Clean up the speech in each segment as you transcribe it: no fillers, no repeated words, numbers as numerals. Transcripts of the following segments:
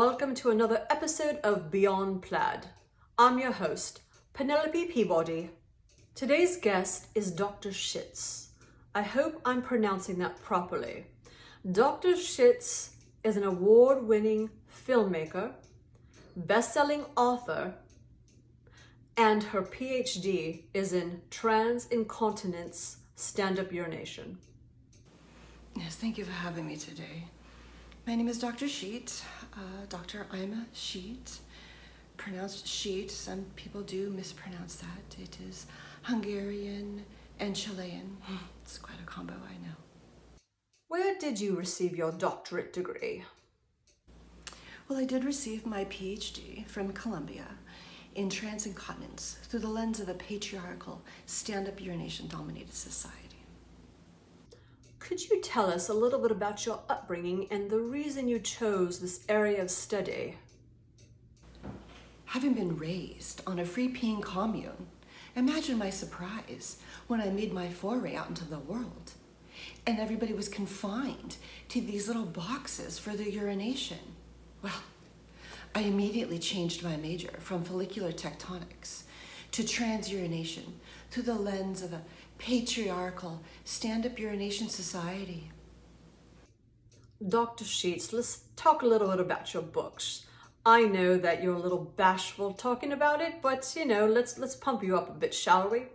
welcome to another episode of Beyond PLAID. I'm your host, Penelope Peabody. Today's guest is Dr. SCHITTS. I hope I'm pronouncing that properly. Dr. SCHITTS is an award-winning filmmaker, best-selling author, and her PhD is in Incontinence stand-up urination. Yes, thank you for having me today. My name is Dr. Sheet, Dr. Ima Sheet, pronounced Sheet. Some people do mispronounce that. It is Hungarian and Chilean. It's quite a combo, I know. Where did you receive your doctorate degree? Well, I did receive my PhD from Columbia in Transcontinent through the lens of a patriarchal stand-up urination-dominated society. Could you tell us a little bit about your upbringing and the reason you chose this area of study? Having been raised on a free-peeing commune, imagine my surprise when I made my foray out into the world and everybody was confined to these little boxes for their urination. Well, I immediately changed my major from follicular tectonics to transurination through the lens of a patriarchal stand-up urination society. Dr. Sheets, let's talk a little bit about your books. I know that you're a little bashful talking about it, but let's pump you up a bit, shall we?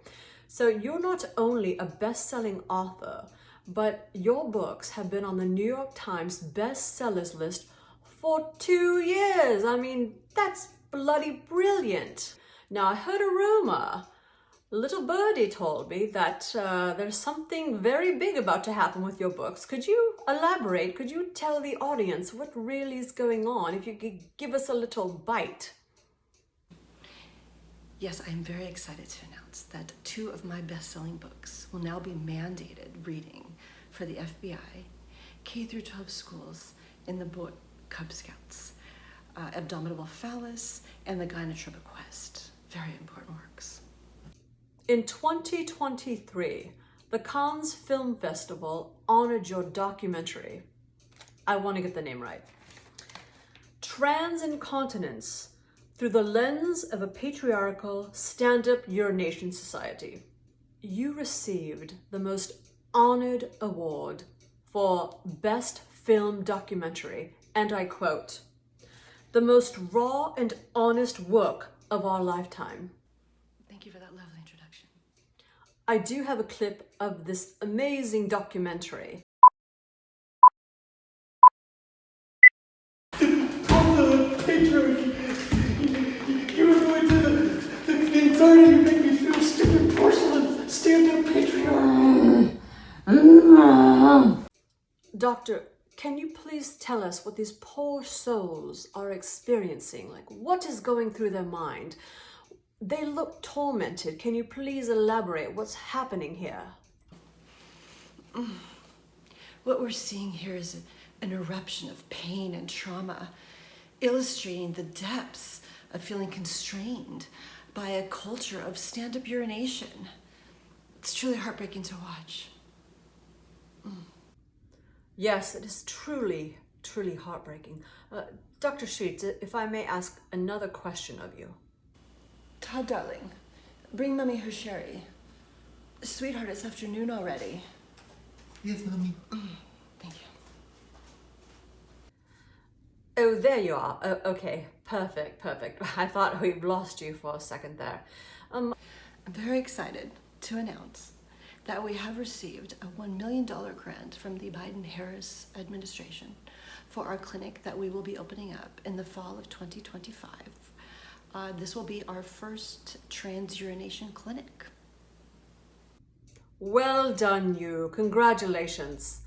So you're not only a best-selling author, but your books have been on the New York Times bestsellers list for 2 years. I mean, that's bloody brilliant. Now, I heard a rumor. Little birdie told me that there's something very big about to happen with your books. Could you elaborate? Could you tell the audience what really is going on? If you could give us a little bite. Yes, I'm very excited to announce that 2 of my best-selling books will now be mandated reading for the FBI, K through 12 schools in the Boy Cub Scouts, Abdominal Phallus, and the Gynotropic Quest. Very important works. In 2023, the Cannes Film Festival honored your documentary. I want to get the name right. Incontinence through the lens of a patriarchal stand-up urination society. You received the most honored award for Best Film Documentary, and I quote, "the most raw and honest work of our lifetime." Thank you for that lovely introduction. I do have a clip of this amazing documentary. Patriarchy. You were going to the anxiety, you make me feel stupid porcelain. Stand up, patriarch. Doctor, can you please tell us what these poor souls are experiencing? Like, what is going through their mind? They look tormented. Can you please elaborate what's happening here? What we're seeing here is an eruption of pain and trauma, illustrating the depths of feeling constrained by a culture of stand-up urination. It's truly heartbreaking to watch. Yes, it is truly, truly heartbreaking. Dr. Sheets, if I may ask another question of you. Todd, darling, bring Mommy her sherry. Sweetheart, it's afternoon already. Yes, Mommy. Thank you. Oh, there you are. Oh, okay, perfect. I thought we'd lost you for a second there. I'm very excited to announce that we have received a $1 million grant from the Biden-Harris administration for our clinic that we will be opening up in the fall of 2025. This will be our first transurination clinic. Well done, you. Congratulations.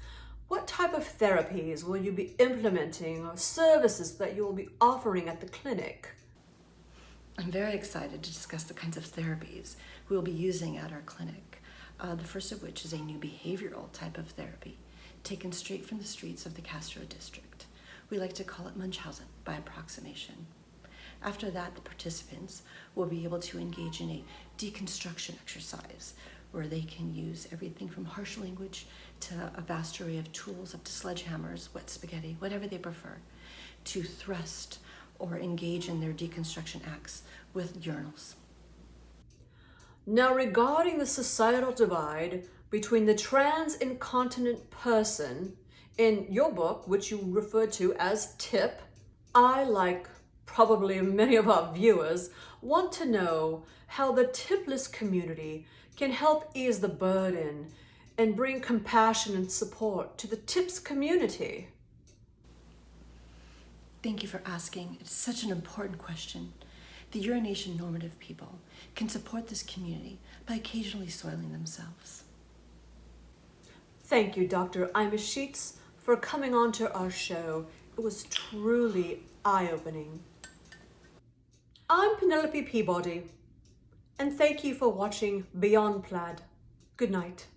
What type of therapies will you be implementing or services that you will be offering at the clinic? I'm very excited to discuss the kinds of therapies we will be using at our clinic. The first of which is a new behavioral type of therapy taken straight from the streets of the Castro district. We like to call it Munchausen by approximation. After that, the participants will be able to engage in a deconstruction exercise where they can use everything from harsh language to a vast array of tools up to sledgehammers, wet spaghetti, whatever they prefer, to thrust or engage in their deconstruction acts with urinals. Now, regarding the societal divide between the trans incontinent person, in your book, which you refer to as TIP, I, like probably many of our viewers, want to know how the tipless community can help ease the burden and bring compassion and support to the TIPS community. Thank you for asking. It's such an important question. The urination normative people can support this community by occasionally soiling themselves. Thank you, Dr. Ima Sheets, for coming on to our show. It was truly eye-opening. I'm Penelope Peabody, and thank you for watching Beyond Plaid. Good night.